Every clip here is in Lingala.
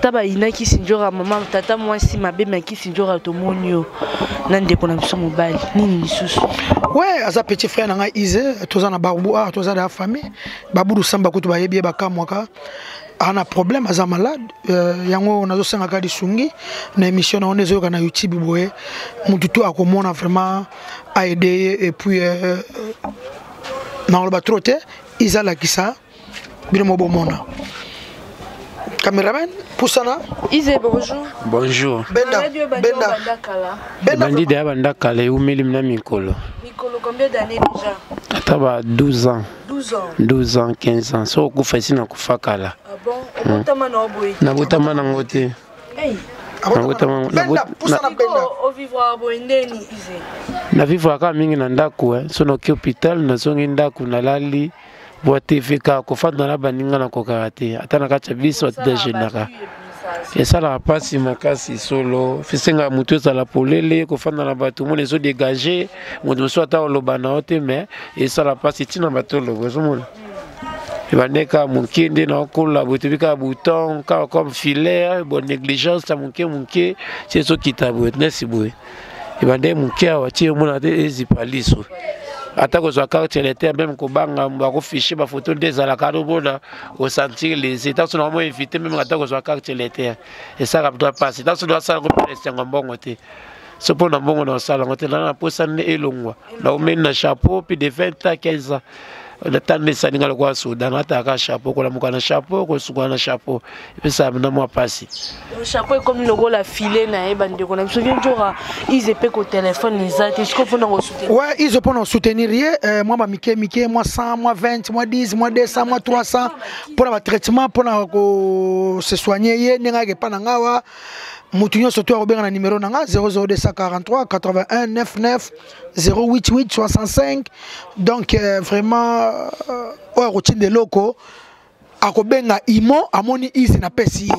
tata ba ina ki sinjora maman tata moi si mabe mais ki sinjora to monio nande ko na biso mobile nini lisusu ouais aza petit frère nanga Ize toza na babu toza da famille babu samba kutu ba yebi ba kamwaka ana problème aza malade yango nazo senga ka disungi na émission on ezo na YouTube boye mutu to akomona vraiment a aider et puis na le batrote izala kisa bino mo bomona caméraman poussana Ize bonjour bonjour benda bandi de banda kala umeli mna mikolo combien d'années déjà ataba 12 ans 12 ans 15 ans so ku faisi na kufakala ah bon obotama na oboy na botama na ngote hey na vivre aka mingi na ndako so na hôpital na zongi ndako na lali bo TV ka ko fanda na baninga na ko karate atana ka chabiso de général et ça la passe makasi solo fisenga mutu za la polele ko fanda na batu mo les eaux dégagées mo so ata lobana ote mais et ça la passe tina batolo bozomona Ibaneka mukinde na okola botubika bouton ka comme filet bonne négligence ta muke c'est so kitabu nesi boy ibande muke awati mona de ezipaliso atako zo carte l'été même ko banga ba ko ficher ba photo des ala kado bona au sentir les états sont normalement invités même atako zo carte l'été et ça doit passer dans ce doit ça ko rester ngambongo te so pona mbongo na sala ngote na posa ne elongwa na omena na chapeau puis de 20 à 15 ans le temps de saninga le quoi soudan ataka chapeau ko la mukana chapeau ko sukwana chapeau et puis ça na moi passer le chapeau est comme le rôle à filer na bande ko na biso bien jora ils épée ko téléphone les autres est-ce qu'on peut nous soutenir ouais ils peuvent nous soutenir moi ba mike moi 100 moi 20 moi 10 moi 200 moi 300 pour le traitement pour se soigner ye ninga ke pananga wa Moutinho surtout à Robert numéro 00243 81 99 088 65 donc vraiment routine de locaux à Kobenga imo amoni ici na pesi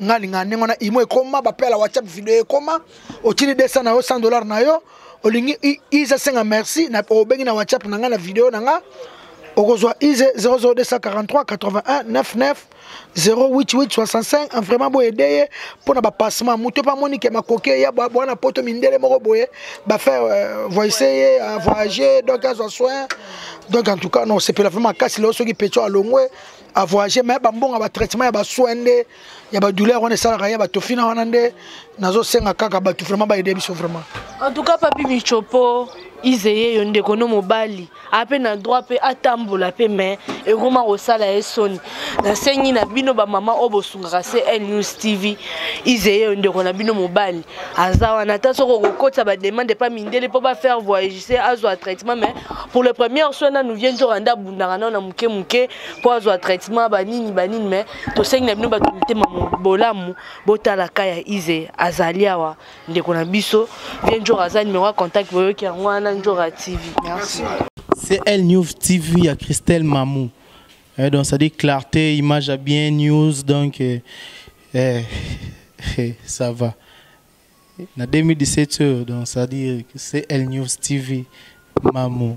ngali ngane ngona imo e koma ba pela WhatsApp vidéo e koma o tini $200 na yo $100 na yo olingi isa senga merci na obengi na WhatsApp na nga na vidéo na nga okozwa ize 00243 81 99 088 65 vraiment boye aider pour na ba passement muto pa monique makoke ya bwana poto mindele moko boye ba faire voyager voyager donc à soin donc en tout cas non c'est pour vraiment casse le soki pecho alongwe à voyager mais ba mbonga ba traitement ya ba soin nde ya ba douleur on est ça ya ba tofina wana nde nazo senga kaka ba tout vraiment ba aider biso vraiment en tout cas papi Michopo Izeye yonde kono mobali ape na droit pe atambola pe mais e goma osala esoni na sengi na bino ba mama obosunga se El News TV Izeye yonde kona bino mobali azawa na taso ko kokota ba demande pas mindele pour ba faire voyager azwa traitement mais pour le premier soin nous vient de randa bundanga na muke pour azwa traitement ba nini mais to sengi na bino ba tumite bolamu botala kaya Izeye azaliawa ndeko na biso vient de razani numéro contact boyo ki ngwana TV. Merci. C'est El News TV à Christelle Mamou. Donc ça dit clarté, image à bien, news, donc ça va. Na 2017, donc ça dit c'est El News TV Mamou.